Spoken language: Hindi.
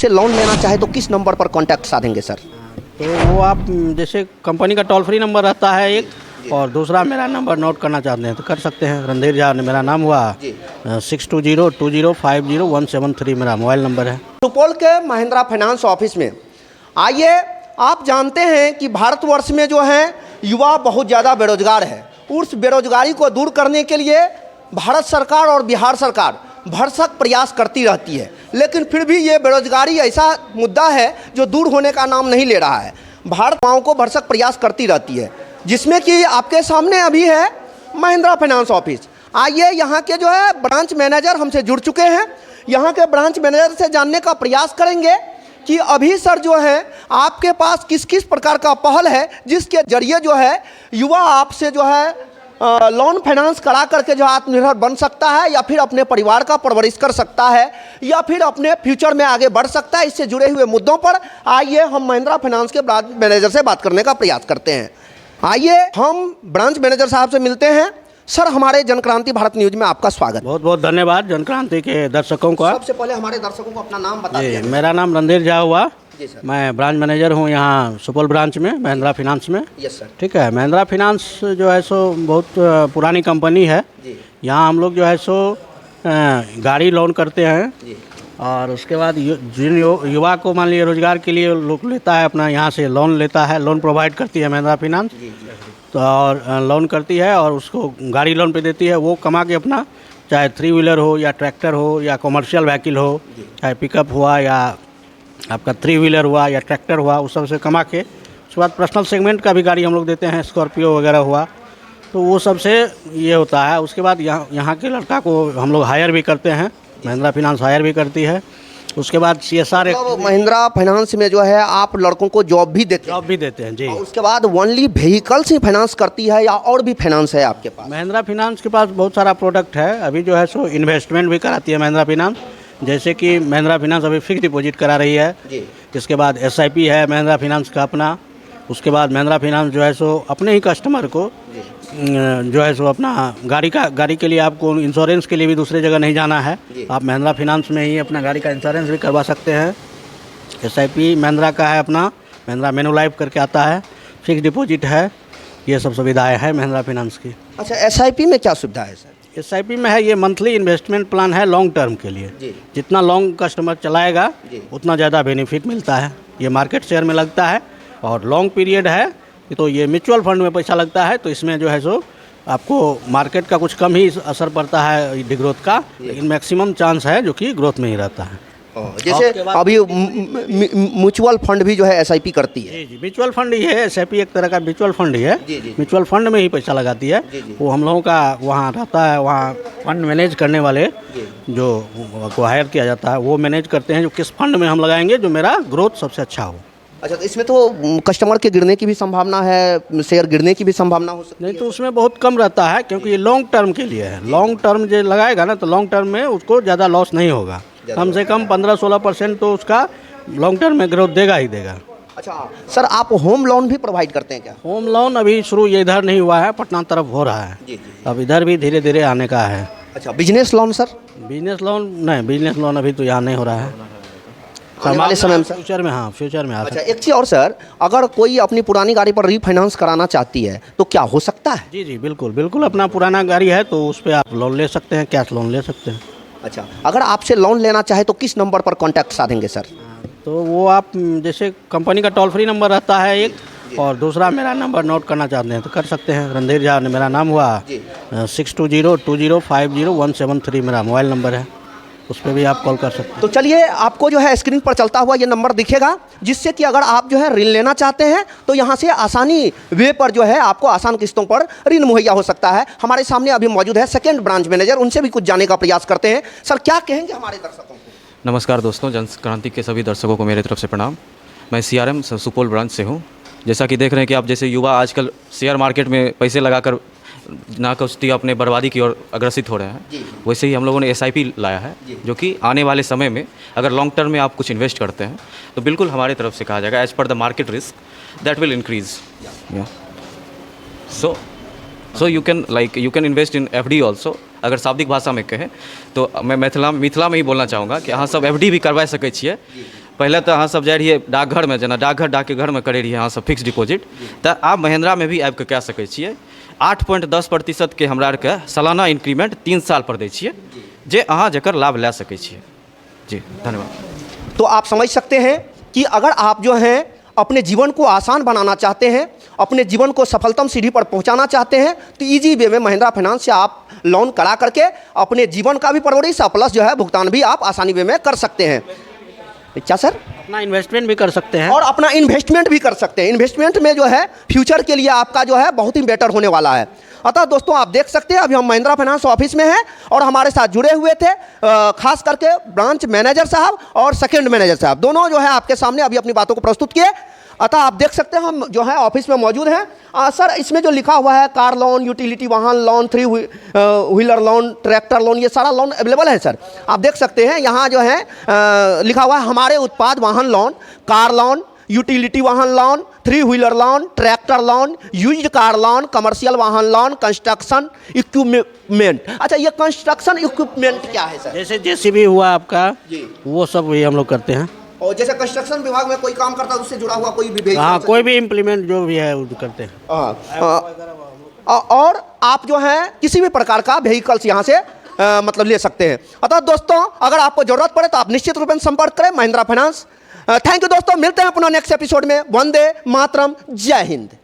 आपसे लोन लेना चाहे तो किस नंबर पर कांटेक्ट साधेंगे सर? तो वो आप जैसे कंपनी का टोल फ्री नंबर रहता है एक, और दूसरा मेरा नंबर नोट करना चाहते हैं तो कर सकते हैं। रणधीर झा मेरा नाम हुआ, 6202050173 मेरा मोबाइल नंबर है। सुपौल के महिंद्रा फाइनेंस ऑफिस में आइए। आप जानते हैं कि भारतवर्ष में जो है युवा बहुत ज़्यादा बेरोजगार है। उस बेरोजगारी को दूर करने के लिए भारत सरकार और बिहार सरकार भरसक प्रयास करती रहती है, लेकिन फिर भी ये बेरोजगारी ऐसा मुद्दा है जो दूर होने का नाम नहीं ले रहा है। भारत युवाओं को भरसक प्रयास करती रहती है, जिसमें कि आपके सामने अभी है महिंद्रा फाइनेंस ऑफिस। आइए, यहाँ के जो है ब्रांच मैनेजर हमसे जुड़ चुके हैं। यहाँ के ब्रांच मैनेजर से जानने का प्रयास करेंगे कि अभी सर जो है आपके पास किस किस प्रकार का पहल है जिसके जरिए जो है युवा आपसे जो है लोन फाइनेंस करा करके जो आत्मनिर्भर बन सकता है, या फिर अपने परिवार का परवरिश कर सकता है, या फिर अपने फ्यूचर में आगे बढ़ सकता है। इससे जुड़े हुए मुद्दों पर आइए हम महिंद्रा फाइनेंस के ब्रांच मैनेजर से बात करने का प्रयास करते हैं। आइए हम ब्रांच मैनेजर साहब से मिलते हैं। सर, हमारे जनक्रांति भारत न्यूज में आपका स्वागत। बहुत बहुत धन्यवाद जनक्रांति के दर्शकों का। सबसे पहले हमारे दर्शकों को अपना नाम बता दीजिए। मेरा नाम रणधीर झा हुआ। जी सर। मैं ब्रांच मैनेजर हूँ यहाँ सुपौल ब्रांच में, महिंद्रा फाइनेंस में। Yes sir. ठीक है। महिंद्रा फाइनेंस जो है सो बहुत पुरानी कंपनी है। यहाँ हम लोग जो है सो गाड़ी लोन करते हैं, और उसके बाद जिन युवा को मान लीजिए रोजगार के लिए लोग लेता है अपना, यहाँ से लोन लेता है, लोन प्रोवाइड करती है महिंद्रा फाइनेंस। तो और लोन करती है और उसको गाड़ी लोन पे देती है। वो कमा के अपना, चाहे 3 व्हीलर हो या ट्रैक्टर हो या कमर्शियल व्हीकल हो, चाहे पिकअप हुआ या आपका 3 व्हीलर हुआ या ट्रैक्टर हुआ, उस सब से कमा के उसके बाद पर्सनल सेगमेंट का भी गाड़ी हम लोग देते हैं, स्कॉर्पियो वगैरह हुआ, तो वो सब से ये होता है। उसके बाद यहाँ के लड़का को हम लोग हायर भी करते हैं, महिंद्रा फाइनेंस हायर भी करती है। उसके बाद CSR महिंद्रा फाइनेंस में जो है आप लड़कों को जॉब भी देते हैं जी। उसके बाद ओनली व्हीकल्स ही फाइनेंस करती है या और भी फाइनेंस है आपके पास? महिंद्रा फाइनेंस के पास बहुत सारा प्रोडक्ट है। अभी जो है सो इन्वेस्टमेंट भी कराती है महिंद्रा फाइनेंस, जैसे कि महिंद्रा फाइनेंस अभी फिक्स डिपॉजिट करा रही है जी। इसके बाद SIP है महिंद्रा फाइनेंस का अपना। उसके बाद महिंद्रा फाइनेंस जो है सो अपने ही कस्टमर को जो है सो अपना गाड़ी के लिए आपको इंश्योरेंस के लिए भी दूसरे जगह नहीं जाना है, आप महिंद्रा फाइनेंस में ही अपना गाड़ी का इंश्योरेंस भी करवा सकते हैं। SIP महिंद्रा का है अपना, महिंद्रा मेनुलाइफ करके आता है, फिक्स डिपॉजिट है, ये सब सुविधाएं हैं महिंद्रा फाइनेंस की। अच्छा, SIP में क्या सुविधा है सर? SIP में है ये मंथली इन्वेस्टमेंट प्लान है लॉन्ग टर्म के लिए। जितना लॉन्ग कस्टमर चलाएगा उतना ज़्यादा बेनिफिट मिलता है। ये मार्केट शेयर में लगता है और लॉन्ग पीरियड है, तो ये म्यूचुअल फंड में पैसा लगता है, तो इसमें जो है सो आपको मार्केट का कुछ कम ही असर पड़ता है डिग्रोथ का, लेकिन मैक्सिमम चांस है जो कि ग्रोथ में ही रहता है। जैसे अभी म्यूचुअल फंड भी जो है SIP करती है। जी, म्यूचुअल फंड ही है, SIP एक तरह का म्यूचुअल फंड ही है। म्यूचुअल फंड में ही पैसा लगाती है। वो हम लोगों का वहाँ रहता है, वहाँ फंड मैनेज करने वाले जो को हायर किया जाता है वो मैनेज करते हैं जो किस फंड में हम लगाएंगे जो मेरा ग्रोथ सबसे अच्छा हो। अच्छा, तो इसमें तो कस्टमर के गिरने की भी संभावना है, शेयर गिरने की भी संभावना हो सकती है? नहीं, तो उसमें बहुत कम रहता है, क्योंकि ये लॉन्ग टर्म के लिए है। लॉन्ग टर्म जो लगाएगा ना, तो लॉन्ग टर्म में उसको ज़्यादा लॉस नहीं होगा। कम से कम 15-16% तो उसका लॉन्ग टर्म में ग्रोथ देगा ही देगा। अच्छा सर, आप होम लोन भी प्रोवाइड करते हैं क्या? होम लोन अभी शुरू ये इधर नहीं हुआ है, पटना तरफ हो रहा है। अब इधर भी धीरे धीरे आने का है। अच्छा, business loan sir? Business loan नहीं, बिजनेस लोन अभी तो यहाँ नहीं हो रहा है। हमारे समय में फ्यूचर में, हाँ फ्यूचर में। अच्छा, एक चीज़ और सर, अगर कोई अपनी पुरानी गाड़ी पर रीफाइनेंस कराना चाहती है तो क्या हो सकता है? जी बिल्कुल बिल्कुल, अपना पुराना गाड़ी है तो उस पर आप लोन ले सकते हैं, कैश लोन ले सकते हैं। अच्छा, अगर आपसे लोन लेना चाहे तो किस नंबर पर कांटेक्ट साधेंगे सर? तो वो आप जैसे कंपनी का टोल फ्री नंबर रहता है एक, और दूसरा मेरा नंबर नोट करना चाहते हैं तो कर सकते हैं। रणधीर झा मेरा नाम हुआ, 6202050173 मेरा मोबाइल नंबर है, उस पर भी आप कॉल कर सकते हैं। तो चलिए, आपको जो है स्क्रीन पर चलता हुआ ये नंबर दिखेगा, जिससे कि अगर आप जो है ऋण लेना चाहते हैं तो यहाँ से आसानी वे पर जो है आपको आसान किस्तों पर ऋण मुहैया हो सकता है। हमारे सामने अभी मौजूद है सेकंड ब्रांच मैनेजर, उनसे भी कुछ जानने का प्रयास करते हैं। सर, क्या कहेंगे हमारे दर्शकों को? नमस्कार दोस्तों, जनक्रांति के सभी दर्शकों को मेरे तरफ से प्रणाम। मैं CRM सुपौल ब्रांच से हूँ। जैसा कि देख रहे हैं कि आप जैसे युवा आजकल शेयर मार्केट में पैसे लगाकर ना कुछ अपने बर्बादी की ओर अग्रसित हो रहे हैं, वैसे ही हम लोगों ने SIP लाया है, जो कि आने वाले समय में अगर लॉन्ग टर्म में आप कुछ इन्वेस्ट करते हैं तो बिल्कुल हमारे तरफ से कहा जाएगा as per the market risk that will increase. So you can invest in FD also. अगर शाब्दिक भाषा में कहें तो मैं मिथिला में ही बोलना चाहूँगा कि अहाँ सब FD भी करवा सकै छियै। पहले तो अहाँ सब जाए रहिए डाकघर में, जेना डाकघर डाकघर में करे रहिए अहाँ सब फिक्स डिपॉजिट, तो आप महिंद्रा में भी आबि कऽ कए सकै छियै। 8.10% के हमरा आरके सालाना इंक्रीमेंट 3 साल पर दै छियै, जे अहाँ जकर लाभ लए सकै छियै। जी धन्यवाद। तो आप समझ सकते हैं कि अगर आप जो हैं अपने जीवन को आसान बनाना चाहते हैं, अपने जीवन को सफलतम सीढ़ी पर पहुंचाना चाहते हैं, तो इजी वे में महिंद्रा फाइनेंस से आप लोन करा करके अपने जीवन का भी परवरिश प्लस जो है भुगतान भी आप आसानी वे में कर सकते हैं। क्या सर? अपना इन्वेस्टमेंट भी कर सकते हैं और अपना इन्वेस्टमेंट भी कर सकते हैं। इन्वेस्टमेंट में जो है फ्यूचर के लिए आपका जो है बहुत ही बेटर होने वाला है। अतः दोस्तों आप देख सकते हैं अभी हम महिंद्रा फाइनेंस ऑफिस में हैं और हमारे साथ जुड़े हुए थे खास करके ब्रांच मैनेजर साहब और सेकंड मैनेजर साहब, दोनों जो है आपके सामने अभी अपनी बातों को प्रस्तुत किए। अतः आप देख सकते हैं हम जो है ऑफिस में मौजूद हैं। सर इसमें जो लिखा हुआ है कार लोन, यूटिलिटी वाहन loan, 3 wheeler loan, tractor loan, ये सारा लोन अवेलेबल है सर। आप देख सकते हैं यहाँ जो है लिखा हुआ है हमारे उत्पाद वाहन लोन, कार लोन, यूटिलिटी वाहन loan, 3 wheeler loan, tractor loan, used car loan, commercial वाहन लोन, कंस्ट्रक्शन इक्विपमेंट। अच्छा ये कंस्ट्रक्शन इक्विपमेंट क्या है सर? जैसे जेसीबी हुआ आपका जी, वो सब भी हम लोग करते हैं। और जैसे कंस्ट्रक्शन विभाग में कोई काम करता है उससे जुड़ा हुआ कोई भी vehicle हाँ, हो सकता कोई भी इम्प्लीमेंट जो भी है वो करते हैं। और आप जो है किसी भी प्रकार का व्हीकल्स यहाँ से मतलब ले सकते हैं। अतः दोस्तों अगर आपको जरूरत पड़े तो आप निश्चित रूप से संपर्क करें महिंद्रा फाइनेंस। थैंक यू दोस्तों, मिलते हैं पुनः नेक्स्ट एपिसोड में। वंदे मातरम, जय हिंद।